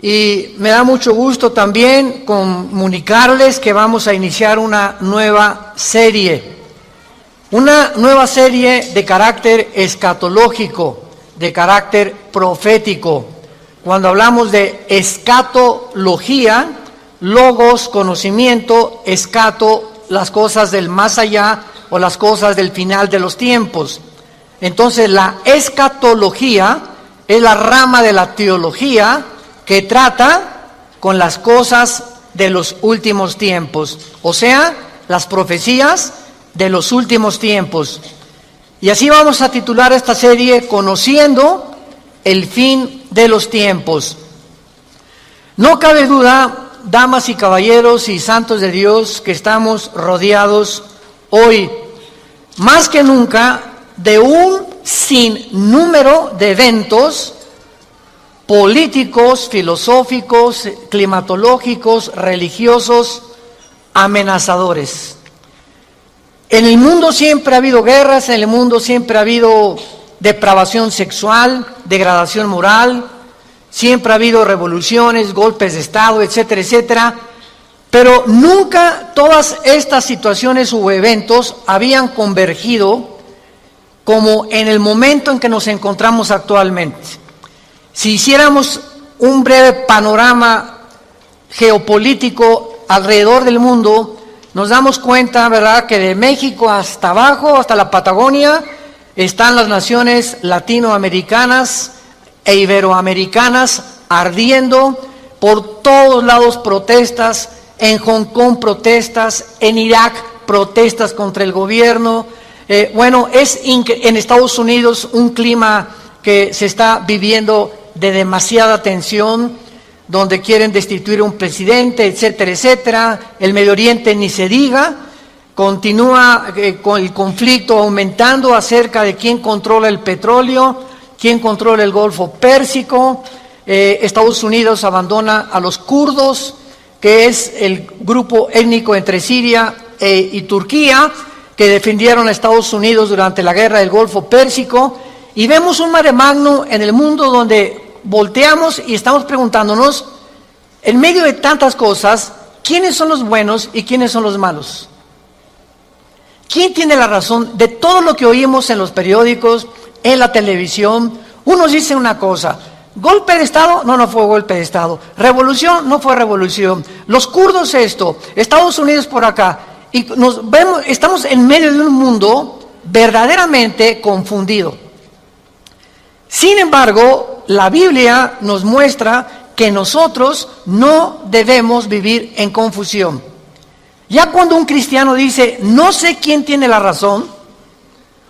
Y me da mucho gusto también comunicarles que vamos a iniciar una nueva serie de carácter escatológico, de carácter profético. Cuando hablamos de escatología, logos, conocimiento, escato, las cosas del más allá o las cosas del final de los tiempos. Entonces la escatología es la rama de la teología que trata con las cosas de los últimos tiempos, o sea, las profecías de los últimos tiempos. Y así vamos a titular esta serie, Conociendo el fin de los tiempos. No cabe duda, damas y caballeros y santos de Dios, que estamos rodeados hoy, más que nunca, de un sinnúmero de eventos políticos, filosóficos, climatológicos, religiosos, amenazadores. En el mundo siempre ha habido guerras, en el mundo siempre ha habido depravación sexual, degradación moral, siempre ha habido revoluciones, golpes de Estado, etcétera, etcétera, pero nunca todas estas situaciones u eventos habían convergido como en el momento en que nos encontramos actualmente. Si hiciéramos un breve panorama geopolítico alrededor del mundo, nos damos cuenta, ¿verdad?, que de México hasta abajo, hasta la Patagonia, están las naciones latinoamericanas e iberoamericanas ardiendo, por todos lados protestas, en Hong Kong protestas, en Irak protestas contra el gobierno. Es en Estados Unidos un clima que se está viviendo de demasiada tensión, donde quieren destituir a un presidente, etcétera, etcétera. El Medio Oriente ni se diga, continúa con el conflicto aumentando acerca de quién controla el petróleo, quién controla el Golfo Pérsico. Estados Unidos abandona a los kurdos, que es el grupo étnico entre Siria y Turquía, que defendieron a Estados Unidos durante la guerra del Golfo Pérsico. Y vemos un mare magnum en el mundo donde volteamos y estamos preguntándonos, en medio de tantas cosas, ¿quiénes son los buenos y quiénes son los malos? ¿Quién tiene la razón de todo lo que oímos en los periódicos, en la televisión? Unos dicen una cosa, golpe de Estado, no fue golpe de Estado, revolución, no fue revolución, los kurdos esto, Estados Unidos por acá, y estamos en medio de un mundo verdaderamente confundido. Sin embargo, la Biblia nos muestra que nosotros no debemos vivir en confusión. Ya cuando un cristiano dice, no sé quién tiene la razón,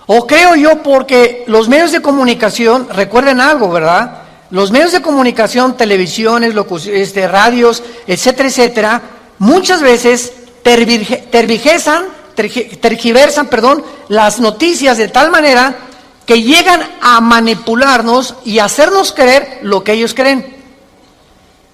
o creo yo porque los medios de comunicación, recuerden algo, ¿verdad? Los medios de comunicación, televisiones, radios, etcétera, etcétera, muchas veces tergiversan, las noticias de tal manera que llegan a manipularnos y hacernos creer lo que ellos creen.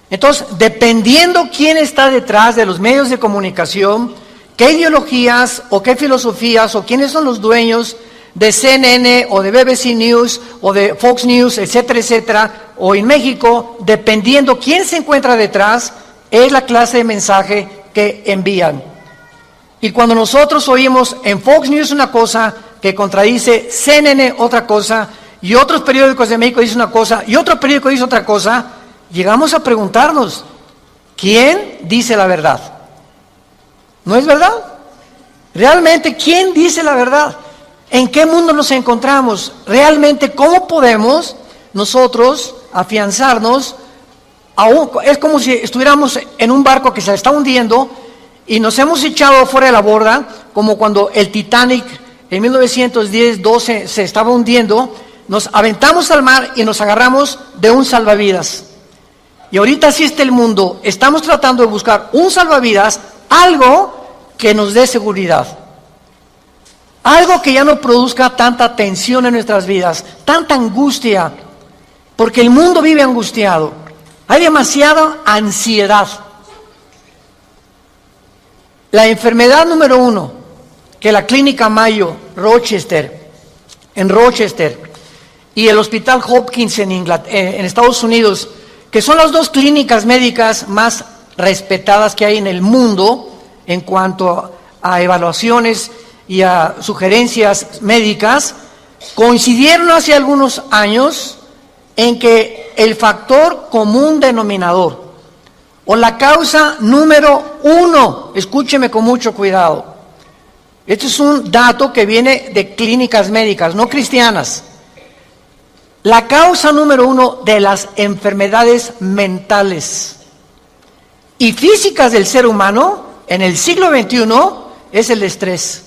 Entonces, dependiendo quién está detrás de los medios de comunicación, qué ideologías o qué filosofías o quiénes son los dueños de CNN o de BBC News o de Fox News, etcétera, etcétera, o en México, dependiendo quién se encuentra detrás, es la clase de mensaje que envían. Y cuando nosotros oímos en Fox News una cosa que contradice CNN otra cosa, y otros periódicos de México dicen una cosa, y otro periódico dice otra cosa, llegamos a preguntarnos, ¿quién dice la verdad? ¿No es verdad? Realmente, ¿quién dice la verdad? ¿En qué mundo nos encontramos? Realmente, ¿cómo podemos nosotros afianzarnos? Es como si estuviéramos en un barco que se está hundiendo y nos hemos echado fuera de la borda, como cuando el Titanic en 1910-12 se estaba hundiendo, nos aventamos al mar y nos agarramos de un salvavidas. Y ahorita así está el mundo, estamos tratando de buscar un salvavidas, algo que nos dé seguridad, algo que ya no produzca tanta tensión en nuestras vidas, tanta angustia, porque el mundo vive angustiado, hay demasiada ansiedad. La enfermedad número 1 que la Clínica Mayo en Rochester y el Hospital Hopkins en Estados Unidos que son las dos clínicas médicas más respetadas que hay en el mundo en cuanto a evaluaciones y a sugerencias médicas, coincidieron hace algunos años en que el factor común denominador o la causa número 1, escúcheme con mucho cuidado, este es un dato que viene de clínicas médicas, no cristianas, la causa número 1 de las enfermedades mentales y físicas del ser humano en el siglo XXI es el estrés.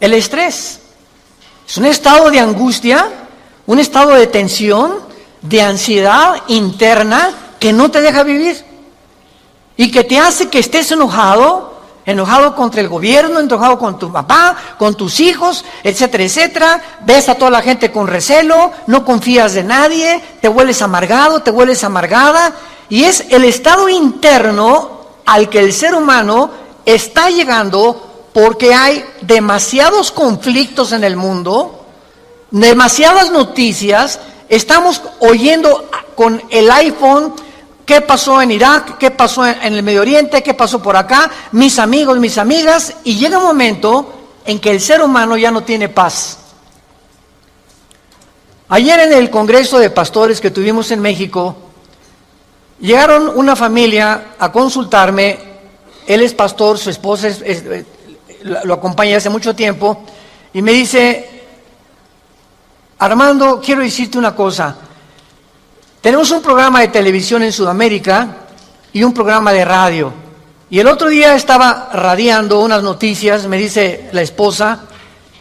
El estrés es un estado de angustia, un estado de tensión, de ansiedad interna que no te deja vivir y que te hace que estés enojado contra el gobierno, enojado con tu papá, con tus hijos, etcétera, etcétera. Ves a toda la gente con recelo, no confías de nadie, te vuelves amargado, te vuelves amargada, y es el estado interno al que el ser humano está llegando porque hay demasiados conflictos en el mundo, demasiadas noticias, estamos oyendo con el iPhone qué pasó en Irak, qué pasó en el Medio Oriente, qué pasó por acá, mis amigos, mis amigas, y llega un momento en que el ser humano ya no tiene paz. Ayer en el Congreso de Pastores que tuvimos en México, llegaron una familia a consultarme, él es pastor, su esposa lo acompaña hace mucho tiempo, y me dice: Armando, quiero decirte una cosa. Tenemos un programa de televisión en Sudamérica y un programa de radio. Y el otro día estaba radiando unas noticias, me dice la esposa,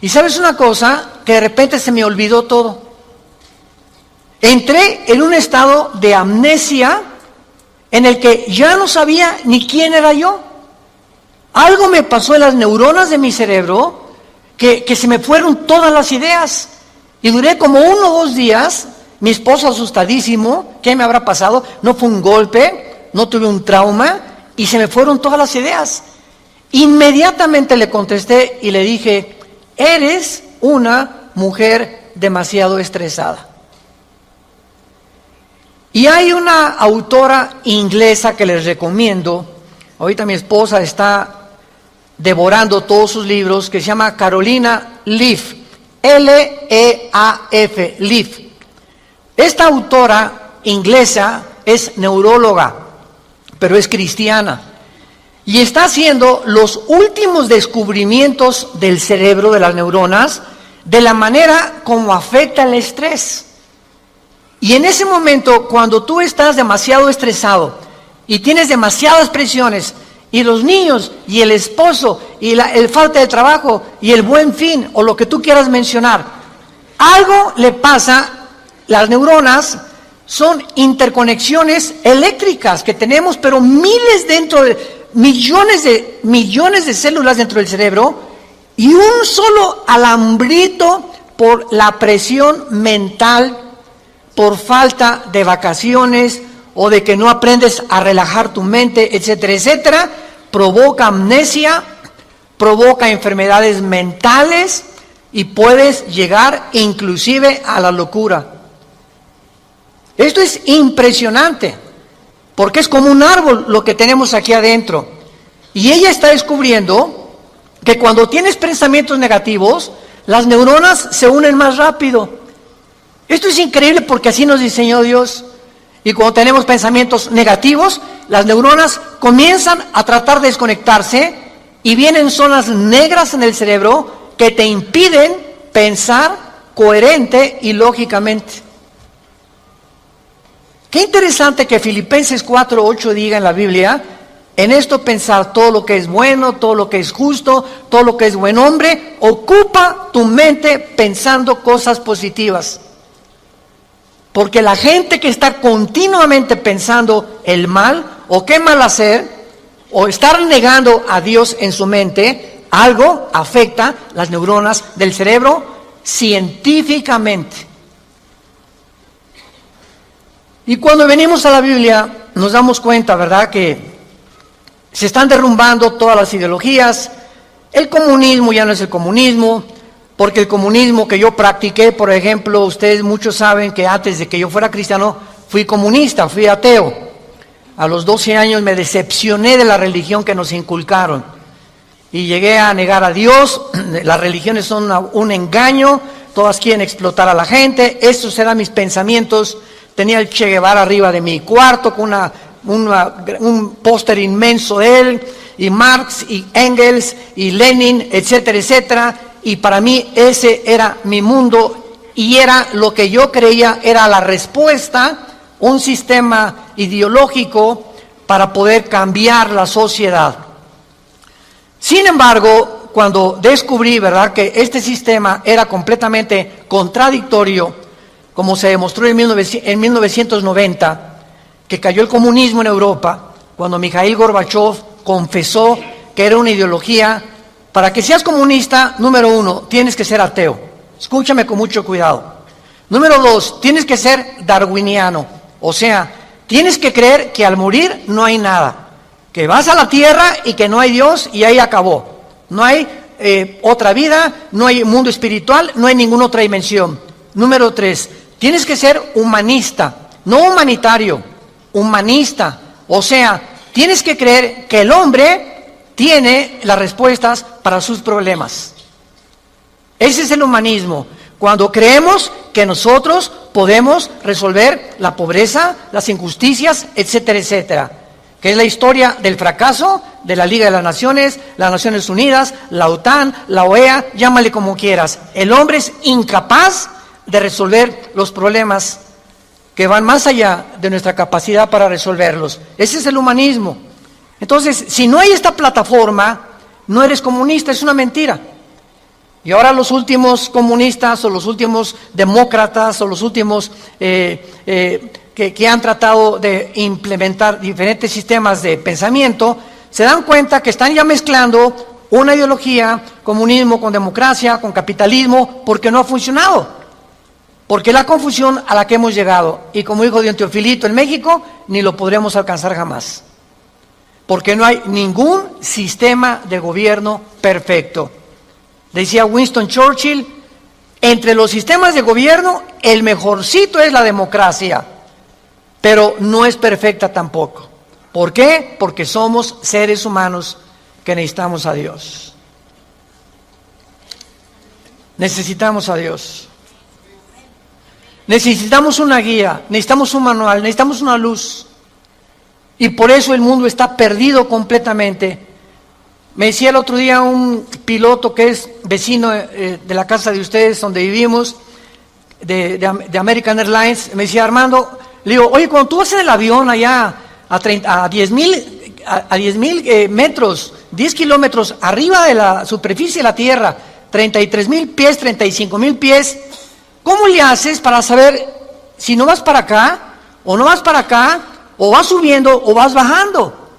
y ¿sabes una cosa? Que de repente se me olvidó todo. Entré en un estado de amnesia en el que ya no sabía ni quién era yo. Algo me pasó en las neuronas de mi cerebro que se me fueron todas las ideas. Y duré como 1 o 2 días, mi esposo asustadísimo, ¿qué me habrá pasado? No fue un golpe, no tuve un trauma, y se me fueron todas las ideas. Inmediatamente le contesté y le dije: eres una mujer demasiado estresada. Y hay una autora inglesa que les recomiendo, ahorita mi esposa está devorando todos sus libros, que se llama Carolina Leaf, L-E-A-F, Leaf. Esta autora inglesa es neuróloga, pero es cristiana, y está haciendo los últimos descubrimientos del cerebro, de las neuronas, de la manera como afecta el estrés. Y en ese momento, cuando tú estás demasiado estresado y tienes demasiadas presiones, y los niños, y el esposo, y el falta de trabajo, y el buen fin, o lo que tú quieras mencionar, algo le pasa. Las neuronas son interconexiones eléctricas que tenemos, pero millones de células dentro del cerebro, y un solo alambrito por la presión mental, por falta de vacaciones o de que no aprendes a relajar tu mente, etcétera, etcétera, provoca amnesia, provoca enfermedades mentales y puedes llegar inclusive a la locura. Esto es impresionante, porque es como un árbol lo que tenemos aquí adentro. Y ella está descubriendo que cuando tienes pensamientos negativos, las neuronas se unen más rápido. Esto es increíble porque así nos diseñó Dios. Y cuando tenemos pensamientos negativos, las neuronas comienzan a tratar de desconectarse y vienen zonas negras en el cerebro que te impiden pensar coherente y lógicamente. Qué interesante que Filipenses 4:8 diga en la Biblia: en esto pensar todo lo que es bueno, todo lo que es justo, todo lo que es buen hombre, ocupa tu mente pensando cosas positivas. Porque la gente que está continuamente pensando el mal, o qué mal hacer, o estar negando a Dios en su mente, algo afecta las neuronas del cerebro científicamente. Y cuando venimos a la Biblia, nos damos cuenta, ¿verdad?, que se están derrumbando todas las ideologías. El comunismo ya no es el comunismo, porque el comunismo que yo practiqué, por ejemplo, ustedes muchos saben que antes de que yo fuera cristiano, fui comunista, fui ateo. A los 12 años me decepcioné de la religión que nos inculcaron y llegué a negar a Dios. Las religiones son un engaño, todas quieren explotar a la gente. Estos eran mis pensamientos. Tenía el Che Guevara arriba de mi cuarto con un póster inmenso de él, y Marx y Engels y Lenin, etcétera, etcétera. Y para mí ese era mi mundo y era lo que yo creía era la respuesta, un sistema ideológico para poder cambiar la sociedad. Sin embargo, cuando descubrí, ¿verdad?, que este sistema era completamente contradictorio, como se demostró en 1990, que cayó el comunismo en Europa, cuando Mikhail Gorbachev confesó que era una ideología. Para que seas comunista, número 1, tienes que ser ateo. Escúchame con mucho cuidado. Número 2, tienes que ser darwiniano. O sea, tienes que creer que al morir no hay nada. Que vas a la tierra y que no hay Dios y ahí acabó. No hay otra vida, no hay mundo espiritual, no hay ninguna otra dimensión. Número 3, tienes que ser humanista. No humanitario, humanista. O sea, tienes que creer que el hombre tiene las respuestas para sus problemas. Ese es el humanismo. Cuando creemos que nosotros podemos resolver la pobreza, las injusticias, etcétera, etcétera. Que es la historia del fracaso de la Liga de las Naciones Unidas, la OTAN, la OEA, llámale como quieras. El hombre es incapaz de resolver los problemas que van más allá de nuestra capacidad para resolverlos. Ese es el humanismo. Entonces, si no hay esta plataforma, no eres comunista, es una mentira. Y ahora los últimos comunistas o los últimos demócratas o los últimos que han tratado de implementar diferentes sistemas de pensamiento, se dan cuenta que están ya mezclando una ideología, comunismo con democracia, con capitalismo, porque no ha funcionado. Porque es la confusión a la que hemos llegado. Y como dijo Don Teofilito en México, ni lo podremos alcanzar jamás. Porque no hay ningún sistema de gobierno perfecto. Decía Winston Churchill, entre los sistemas de gobierno, el mejorcito es la democracia, pero no es perfecta tampoco. ¿Por qué? Porque somos seres humanos que necesitamos a Dios. Necesitamos a Dios. Necesitamos una guía, necesitamos un manual, necesitamos una luz. Y por eso el mundo está perdido completamente. Me decía el otro día un piloto que es vecino de la casa de ustedes donde vivimos, de American Airlines, me decía: Armando, le digo, oye, cuando tú vas en el avión allá a 10,000 metros, 10 kilómetros arriba de la superficie de la Tierra, 33,000 pies, 35,000 pies, ¿cómo le haces para saber si no vas para acá o no vas para acá? O vas subiendo o vas bajando,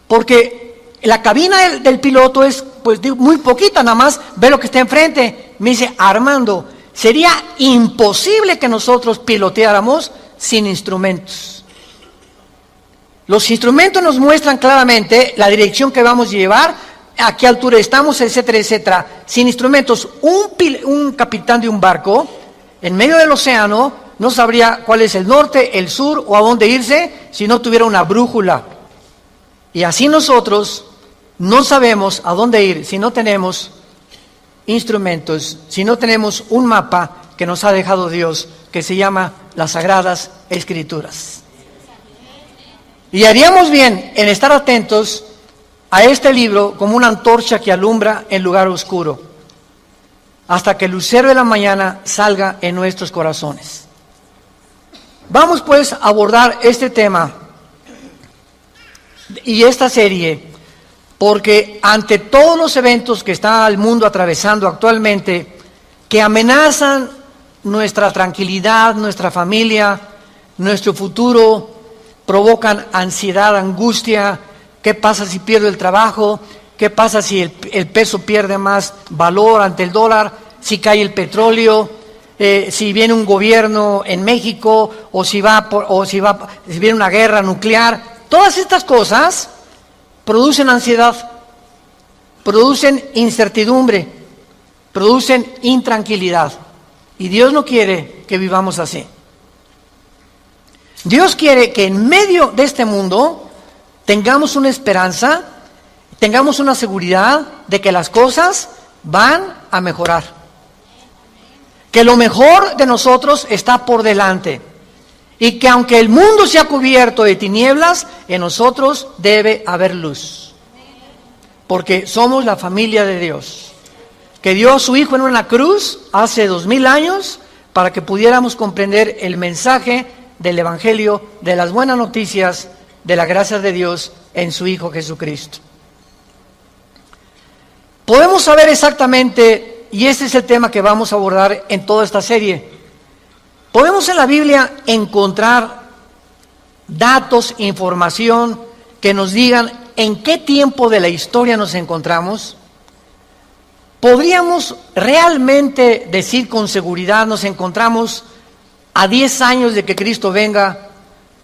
porque la cabina del piloto es pues muy poquita, nada más ve lo que está enfrente. Me dice: Armando, sería imposible que nosotros piloteáramos sin instrumentos. Los instrumentos nos muestran claramente la dirección que vamos a llevar, a qué altura estamos, etcétera, etcétera. Sin instrumentos, un capitán de un barco en medio del océano no sabría cuál es el norte, el sur o a dónde irse si no tuviera una brújula. Y así nosotros no sabemos a dónde ir si no tenemos instrumentos, si no tenemos un mapa que nos ha dejado Dios, que se llama las Sagradas Escrituras. Y haríamos bien en estar atentos a este libro como una antorcha que alumbra en lugar oscuro, hasta que el lucero de la mañana salga en nuestros corazones. Vamos pues a abordar este tema y esta serie, porque ante todos los eventos que está el mundo atravesando actualmente, que amenazan nuestra tranquilidad, nuestra familia, nuestro futuro, provocan ansiedad, angustia. ¿Qué pasa si pierdo el trabajo? ¿Qué pasa si el peso pierde más valor ante el dólar? Si cae el petróleo, si viene un gobierno en México, o si viene una guerra nuclear. Todas estas cosas producen ansiedad, producen incertidumbre. producen intranquilidad. Y Dios no quiere que vivamos así. Dios quiere que en medio de este mundo tengamos una esperanza, tengamos una seguridad de que las cosas van a mejorar. Que lo mejor de nosotros está por delante. Y que aunque el mundo sea cubierto de tinieblas, en nosotros debe haber luz. Porque somos la familia de Dios. Que dio a su Hijo en una cruz hace 2000 años para que pudiéramos comprender el mensaje del Evangelio, de las buenas noticias, de la gracia de Dios en su Hijo Jesucristo. Podemos saber exactamente, y este es el tema que vamos a abordar en toda esta serie, podemos en la Biblia encontrar datos, información que nos digan en qué tiempo de la historia nos encontramos. ¿Podríamos realmente decir con seguridad nos encontramos a 10 años de que Cristo venga,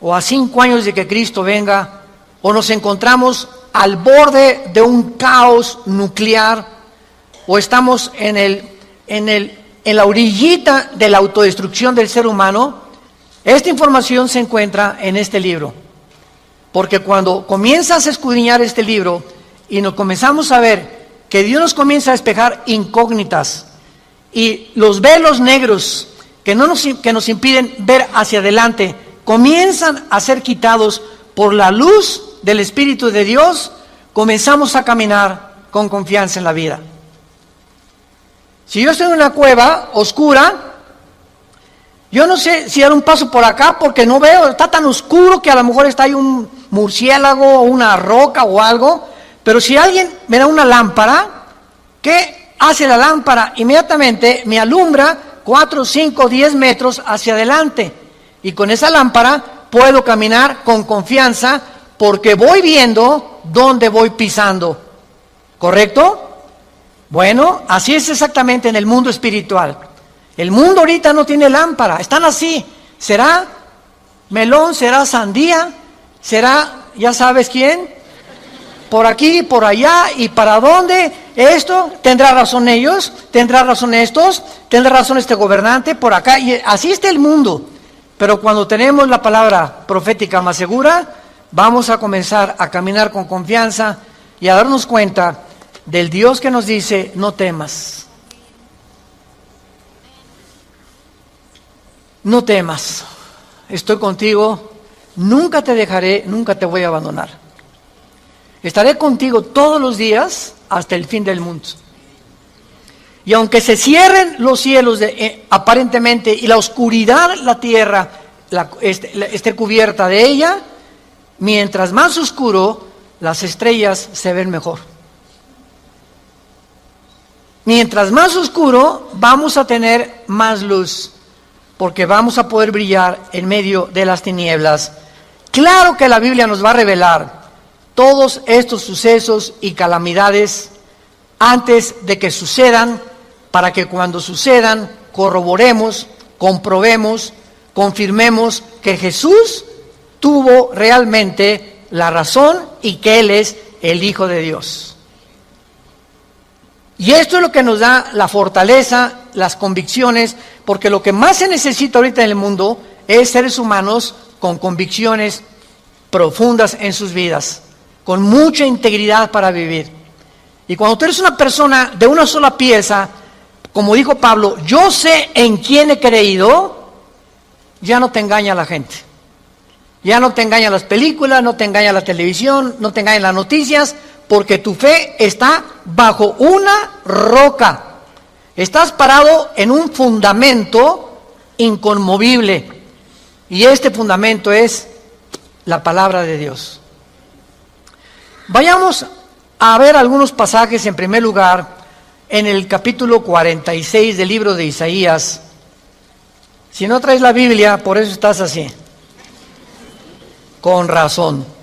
o a 5 años de que Cristo venga, o nos encontramos al borde de un caos nuclear, o estamos en la orillita de la autodestrucción del ser humano? Esta información se encuentra en este libro, porque cuando comienzas a escudriñar este libro y nos comenzamos a ver que Dios nos comienza a despejar incógnitas y los velos negros que nos impiden ver hacia adelante comienzan a ser quitados por la luz del Espíritu de Dios, comenzamos a caminar con confianza en la vida. Si yo estoy en una cueva oscura, yo no sé si dar un paso por acá porque no veo, está tan oscuro que a lo mejor está ahí un murciélago o una roca o algo. Pero si alguien me da una lámpara, ¿qué hace la lámpara? Inmediatamente me alumbra 4, 5, 10 metros hacia adelante. Y con esa lámpara puedo caminar con confianza porque voy viendo dónde voy pisando. ¿Correcto? Bueno, así es exactamente en el mundo espiritual. El mundo ahorita no tiene lámpara, están así. ¿Será melón? ¿Será sandía? ¿Será, ya sabes quién? Por aquí, por allá, ¿y para dónde? Esto, ¿tendrá razón ellos? ¿Tendrá razón estos? ¿Tendrá razón este gobernante? Por acá, y así está el mundo. Pero cuando tenemos la palabra profética más segura, vamos a comenzar a caminar con confianza y a darnos cuenta del Dios que nos dice, no temas. No temas, estoy contigo, nunca te dejaré, nunca te voy a abandonar. Estaré contigo todos los días hasta el fin del mundo. Y aunque se cierren los cielos aparentemente y la oscuridad, la tierra, esté cubierta de ella, mientras más oscuro, las estrellas se ven mejor. Mientras más oscuro, vamos a tener más luz, porque vamos a poder brillar en medio de las tinieblas. Claro que la Biblia nos va a revelar todos estos sucesos y calamidades antes de que sucedan, para que cuando sucedan corroboremos, comprobemos, confirmemos que Jesús tuvo realmente la razón y que Él es el Hijo de Dios. Y esto es lo que nos da la fortaleza, las convicciones, porque lo que más se necesita ahorita en el mundo es seres humanos con convicciones profundas en sus vidas, con mucha integridad para vivir. Y cuando tú eres una persona de una sola pieza, como dijo Pablo, yo sé en quién he creído, ya no te engaña la gente. Ya no te engañan las películas, no te engaña la televisión, no te engañan las noticias, porque tu fe está bajo una roca. Estás parado en un fundamento inconmovible. Y este fundamento es la palabra de Dios. Vayamos a ver algunos pasajes en primer lugar en el capítulo 46 del libro de Isaías. Si no traes la Biblia, por eso estás así. Con razón.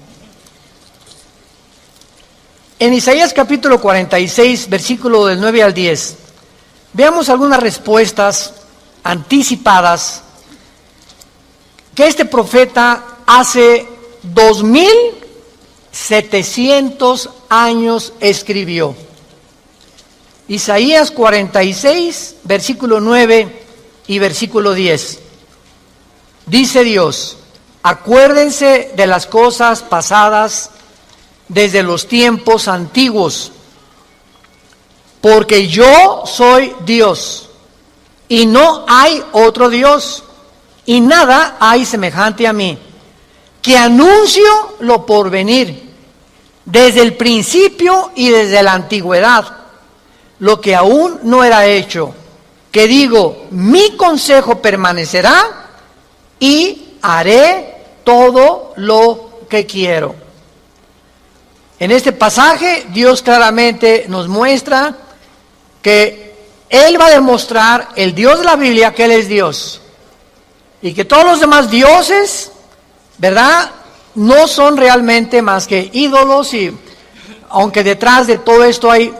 En Isaías capítulo 46, versículo del 9 al 10, veamos algunas respuestas anticipadas que este profeta hace 2700 años escribió. Isaías 46, versículo 9 y versículo 10. Dice Dios: acuérdense de las cosas pasadas desde los tiempos antiguos, porque yo soy Dios y no hay otro Dios, y nada hay semejante a mí, que anuncio lo porvenir desde el principio y desde la antigüedad, lo que aún no era hecho, que digo, mi consejo permanecerá y haré todo lo que quiero. En este pasaje Dios claramente nos muestra que Él va a demostrar, el Dios de la Biblia, que Él es Dios, y que todos los demás dioses, ¿verdad?, no son realmente más que ídolos, y aunque detrás de todo esto hay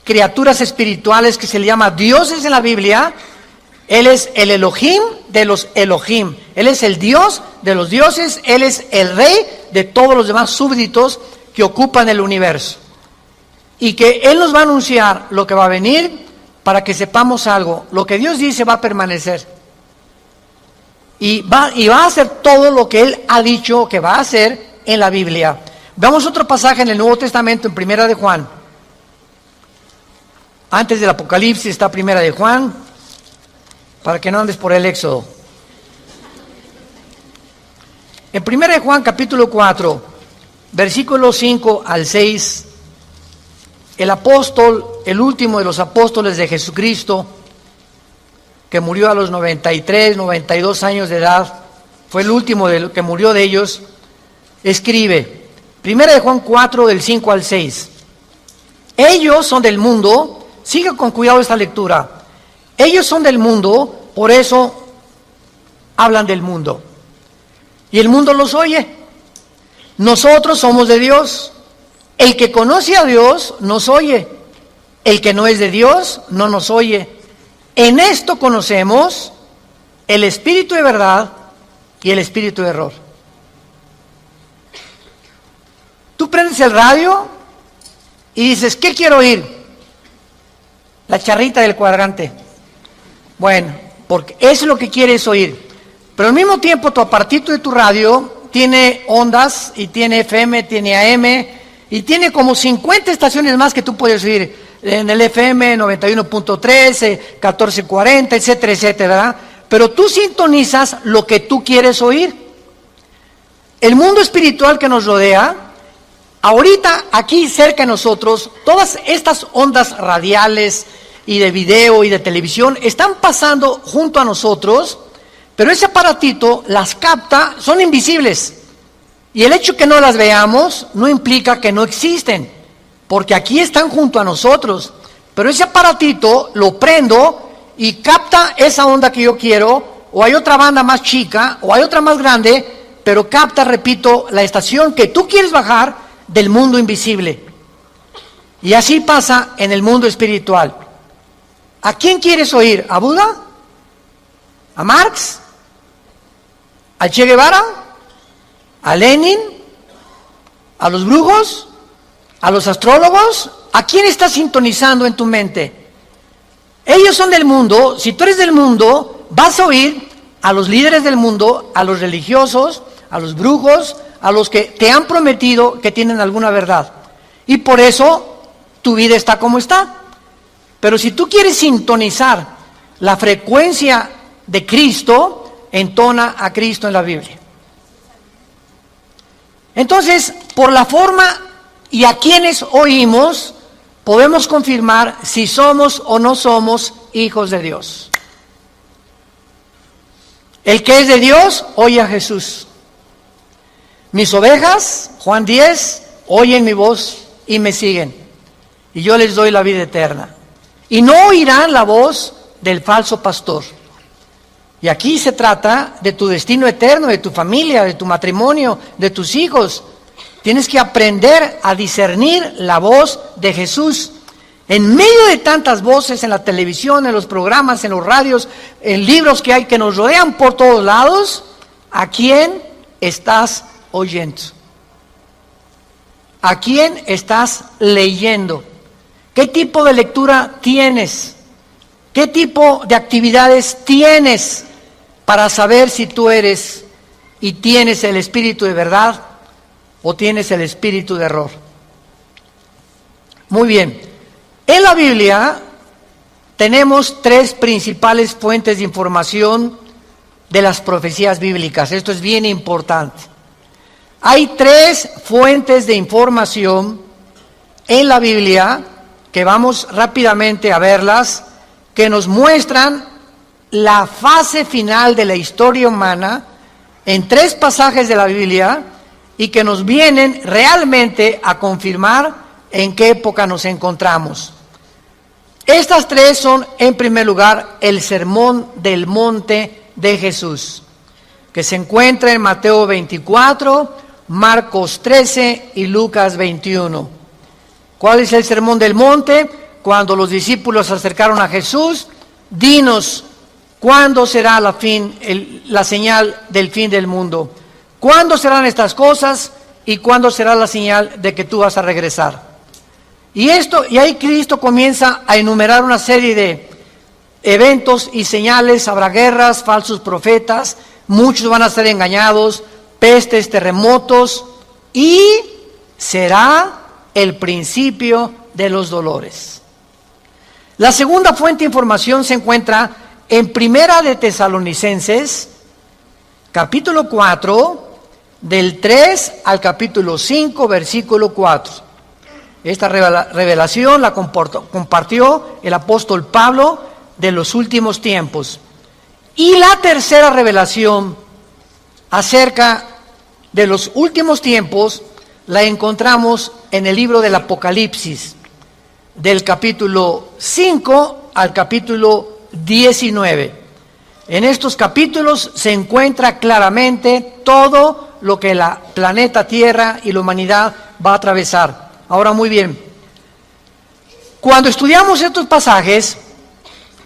criaturas espirituales que se le llama dioses en la Biblia, Él es el Elohim de los Elohim, Él es el Dios de los dioses, Él es el rey de todos los demás súbditos que ocupan el universo. Y que Él nos va a anunciar lo que va a venir para que sepamos algo. Lo que Dios dice va a permanecer. Y va a hacer todo lo que Él ha dicho que va a hacer en la Biblia. Veamos otro pasaje en el Nuevo Testamento, en Primera de Juan. Antes del Apocalipsis está Primera de Juan, para que no andes por el Éxodo. En Primera de Juan, capítulo 4, versículos 5 al 6, el apóstol, el último de los apóstoles de Jesucristo, que murió a los 93, 92 años de edad, fue el último que murió de ellos, escribe, Primera de Juan 4, del 5 al 6, ellos son del mundo, siga con cuidado esta lectura, ellos son del mundo, por eso hablan del mundo, y el mundo los oye. Nosotros somos de Dios, el que conoce a Dios nos oye, el que no es de Dios no nos oye. En esto conocemos el espíritu de verdad y el espíritu de error. Tú prendes el radio y dices, ¿qué quiero oír? La charrita del cuadrante. Bueno, porque eso es lo que quieres oír. Pero al mismo tiempo tu apartito de tu radio tiene ondas y tiene FM, tiene AM y tiene como 50 estaciones más que tú puedes oír. En el FM 91.13, 1440, etcétera, etcétera, ¿verdad? Pero tú sintonizas lo que tú quieres oír. El mundo espiritual que nos rodea, ahorita aquí cerca de nosotros, todas estas ondas radiales y de video y de televisión están pasando junto a nosotros, pero ese aparatito las capta, son invisibles. Y el hecho que no las veamos no implica que no existen, porque aquí están junto a nosotros, pero ese aparatito lo prendo y capta esa onda que yo quiero, o hay otra banda más chica, o hay otra más grande, pero capta, repito, la estación que tú quieres bajar del mundo invisible. Y así pasa en el mundo espiritual. ¿A quién quieres oír? ¿A Buda? ¿A Marx? ¿A Che Guevara? ¿A Lenin? ¿A los brujos? ¿A los astrólogos? ¿A quién estás sintonizando en tu mente? Ellos son del mundo. Si tú eres del mundo, vas a oír a los líderes del mundo, a los religiosos, a los brujos, a los que te han prometido que tienen alguna verdad. Y por eso tu vida está como está. Pero si tú quieres sintonizar la frecuencia de Cristo, entona a Cristo en la Biblia. Entonces, por la forma y a quienes oímos, podemos confirmar si somos o no somos hijos de Dios. El que es de Dios, oye a Jesús. Mis ovejas, Juan 10, oyen mi voz y me siguen. Y yo les doy la vida eterna. Y no oirán la voz del falso pastor. Y aquí se trata de tu destino eterno, de tu familia, de tu matrimonio, de tus hijos. Tienes que aprender a discernir la voz de Jesús. En medio de tantas voces en la televisión, en los programas, en los radios, en libros que hay que nos rodean por todos lados, ¿a quién estás oyendo? ¿A quién estás leyendo? ¿Qué tipo de lectura tienes? ¿Qué tipo de actividades tienes para saber si tú eres y tienes el espíritu de verdad o tienes el espíritu de error? Muy bien. En la Biblia tenemos tres principales fuentes de información de las profecías bíblicas. Esto es bien importante. Hay tres fuentes de información en la Biblia, que vamos rápidamente a verlas, que nos muestran la fase final de la historia humana en tres pasajes de la Biblia y que nos vienen realmente a confirmar en qué época nos encontramos. Estas tres son, en primer lugar, el Sermón del Monte de Jesús, que se encuentra en Mateo 24, Marcos 13 y Lucas 21. ¿Cuál es el Sermón del Monte? Cuando los discípulos se acercaron a Jesús, dinos, ¿cuándo será la señal del fin del mundo? ¿Cuándo serán estas cosas y cuándo será la señal de que tú vas a regresar? Y ahí Cristo comienza a enumerar una serie de eventos y señales. Habrá guerras, falsos profetas, muchos van a ser engañados, pestes, terremotos, y será el principio de los dolores. La segunda fuente de información se encuentra en Primera de Tesalonicenses, capítulo 4, del 3 al capítulo 5, versículo 4. Esta revelación la compartió el apóstol Pablo de los últimos tiempos. Y la tercera revelación acerca de los últimos tiempos la encontramos en el libro del Apocalipsis, del capítulo 5 al capítulo 19. En estos capítulos se encuentra claramente todo lo que la planeta Tierra y la humanidad va a atravesar. Ahora, muy bien, cuando estudiamos estos pasajes,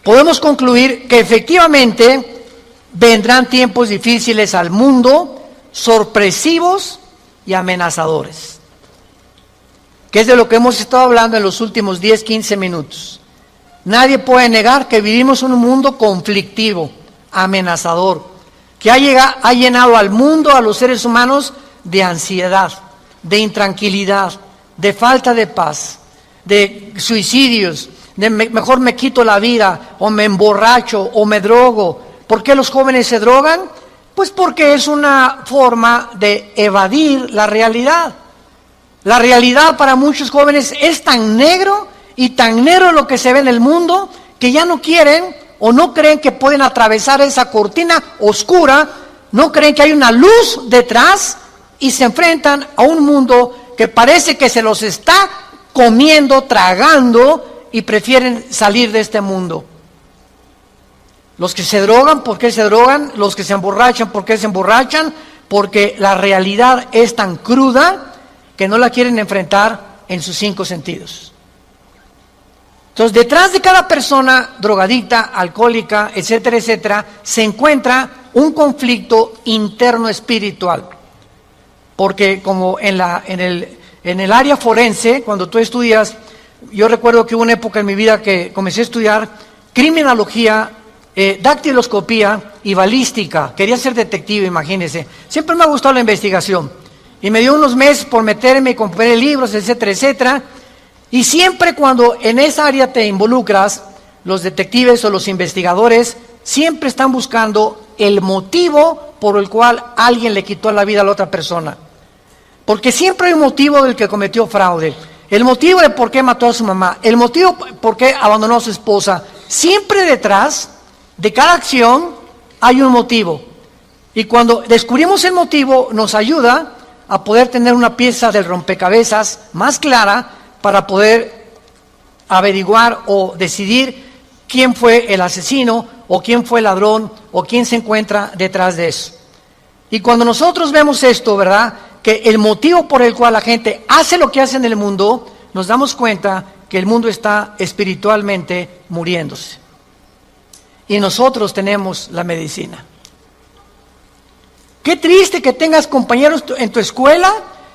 podemos concluir que efectivamente vendrán tiempos difíciles al mundo, sorpresivos y amenazadores, que es de lo que hemos estado hablando en los últimos 10, 15 minutos. Nadie puede negar que vivimos en un mundo conflictivo, amenazador, que ha llenado al mundo, a los seres humanos, de ansiedad, de intranquilidad, de falta de paz, de suicidios, de mejor me quito la vida, o me emborracho, o me drogo. ¿Por qué los jóvenes se drogan? Pues porque es una forma de evadir la realidad. La realidad para muchos jóvenes es tan negro y tan negro lo que se ve en el mundo que ya no quieren o no creen que pueden atravesar esa cortina oscura, no creen que hay una luz detrás y se enfrentan a un mundo que parece que se los está comiendo, tragando, y prefieren salir de este mundo. Los que se drogan, ¿por qué se drogan? Los que se emborrachan, ¿por qué se emborrachan? Porque la realidad es tan cruda que no la quieren enfrentar en sus 5 sentidos. Entonces, detrás de cada persona drogadicta, alcohólica, etcétera, etcétera, se encuentra un conflicto interno espiritual. Porque como en el área forense, cuando tú estudias, yo recuerdo que hubo una época en mi vida que comencé a estudiar criminología, dactiloscopía y balística. Quería ser detective, imagínense. Siempre me ha gustado la investigación. Y me dio unos meses por meterme y compré libros, etcétera, etcétera. Y siempre cuando en esa área te involucras, los detectives o los investigadores siempre están buscando el motivo por el cual alguien le quitó la vida a la otra persona. Porque siempre hay un motivo del que cometió fraude. El motivo de por qué mató a su mamá. El motivo por qué abandonó a su esposa. Siempre detrás de cada acción hay un motivo. Y cuando descubrimos el motivo, nos ayuda a poder tener una pieza del rompecabezas más clara para poder averiguar o decidir quién fue el asesino o quién fue el ladrón o quién se encuentra detrás de eso. Y cuando nosotros vemos esto, ¿verdad?, que el motivo por el cual la gente hace lo que hace en el mundo, nos damos cuenta que el mundo está espiritualmente muriéndose. Y nosotros tenemos la medicina. Qué triste que tengas compañeros en tu escuela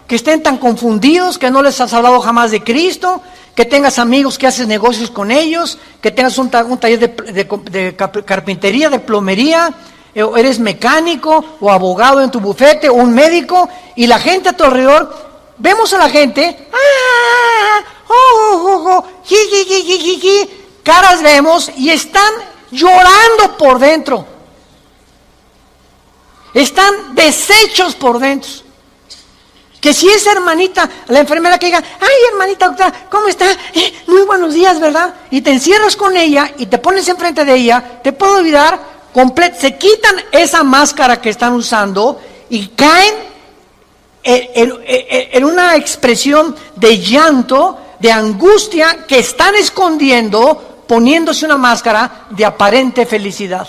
que estén tan confundidos, que no les has hablado jamás de Cristo, que tengas amigos que haces negocios con ellos, que tengas un taller de carpintería, de plomería, o eres mecánico o abogado en tu bufete o un médico, y la gente a tu alrededor, vemos a la gente, caras vemos y están llorando por dentro, están deshechos por dentro. Que si esa hermanita, la enfermera que diga, ay hermanita doctora, ¿cómo está? Muy buenos días, ¿verdad? Y te encierras con ella y te pones enfrente de ella, te puede olvidar, se quitan esa máscara que están usando y caen en una expresión de llanto, de angustia, que están escondiendo, poniéndose una máscara de aparente felicidad.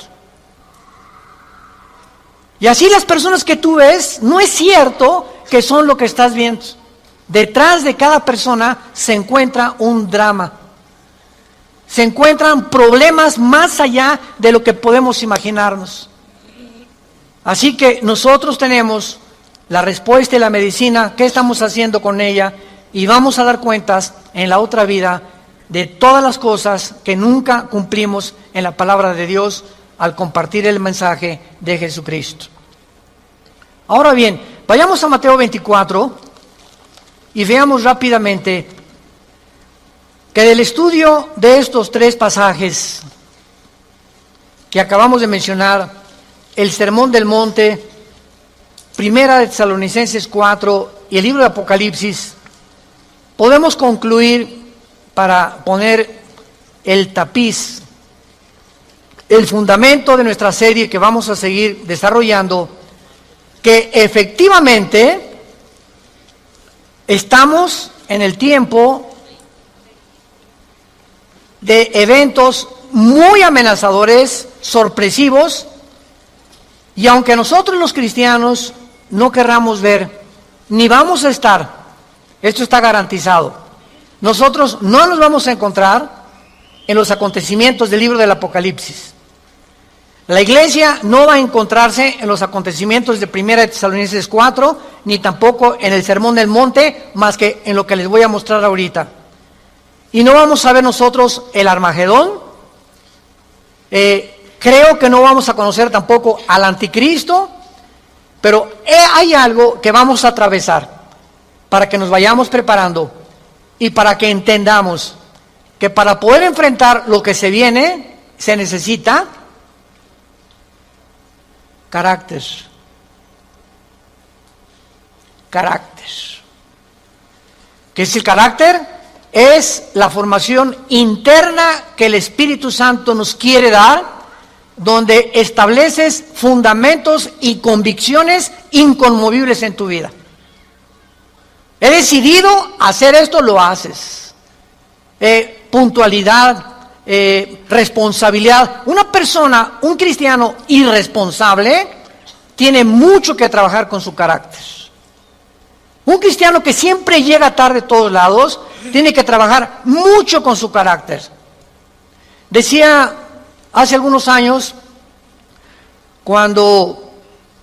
Y así las personas que tú ves, no es cierto que son lo que estás viendo. Detrás de cada persona se encuentra un drama. Se encuentran problemas más allá de lo que podemos imaginarnos. Así que nosotros tenemos la respuesta y la medicina, qué estamos haciendo con ella, y vamos a dar cuentas en la otra vida de todas las cosas que nunca cumplimos en la palabra de Dios al compartir el mensaje de Jesucristo. Ahora bien, vayamos a Mateo 24 y veamos rápidamente que del estudio de estos tres pasajes que acabamos de mencionar, el Sermón del Monte, Primera de Tesalonicenses 4 y el libro de Apocalipsis, podemos concluir, para poner el tapiz, el fundamento de nuestra serie que vamos a seguir desarrollando, que efectivamente estamos en el tiempo de eventos muy amenazadores, sorpresivos, y aunque nosotros los cristianos no querramos ver, ni vamos a estar, esto está garantizado, nosotros no nos vamos a encontrar en los acontecimientos del libro del Apocalipsis. La iglesia no va a encontrarse en los acontecimientos de Primera de Tesalonicenses 4, ni tampoco en el Sermón del Monte, más que en lo que les voy a mostrar ahorita. Y no vamos a ver nosotros el Armagedón. Creo que no vamos a conocer tampoco al Anticristo, pero hay algo que vamos a atravesar para que nos vayamos preparando y para que entendamos que para poder enfrentar lo que se viene, se necesita carácter. ¿Qué es el carácter? Es la formación interna que el Espíritu Santo nos quiere dar, donde estableces fundamentos y convicciones inconmovibles en tu vida. He decidido hacer esto, lo haces. Puntualidad, responsabilidad. Una persona, un cristiano irresponsable, tiene mucho que trabajar con su carácter. Un cristiano que siempre llega tarde a todos lados, tiene que trabajar mucho con su carácter. Decía hace algunos años, cuando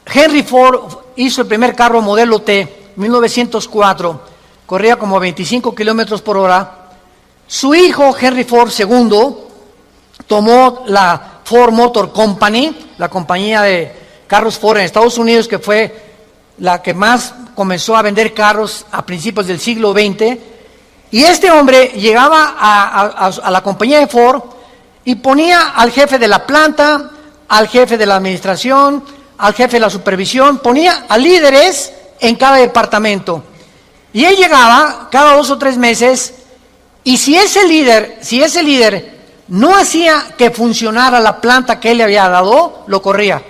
Henry Ford hizo el primer carro modelo T, 1904, corría como 25 kilómetros por hora. Su hijo, Henry Ford II, tomó la Ford Motor Company, la compañía de carros Ford en Estados Unidos, que fue la que más comenzó a vender carros a principios del siglo XX. Y este hombre llegaba a la compañía de Ford y ponía al jefe de la planta, al jefe de la administración, al jefe de la supervisión, ponía a líderes en cada departamento. Y él llegaba cada 2 o 3 meses, y si ese líder no hacía que funcionara la planta que él le había dado, lo corría.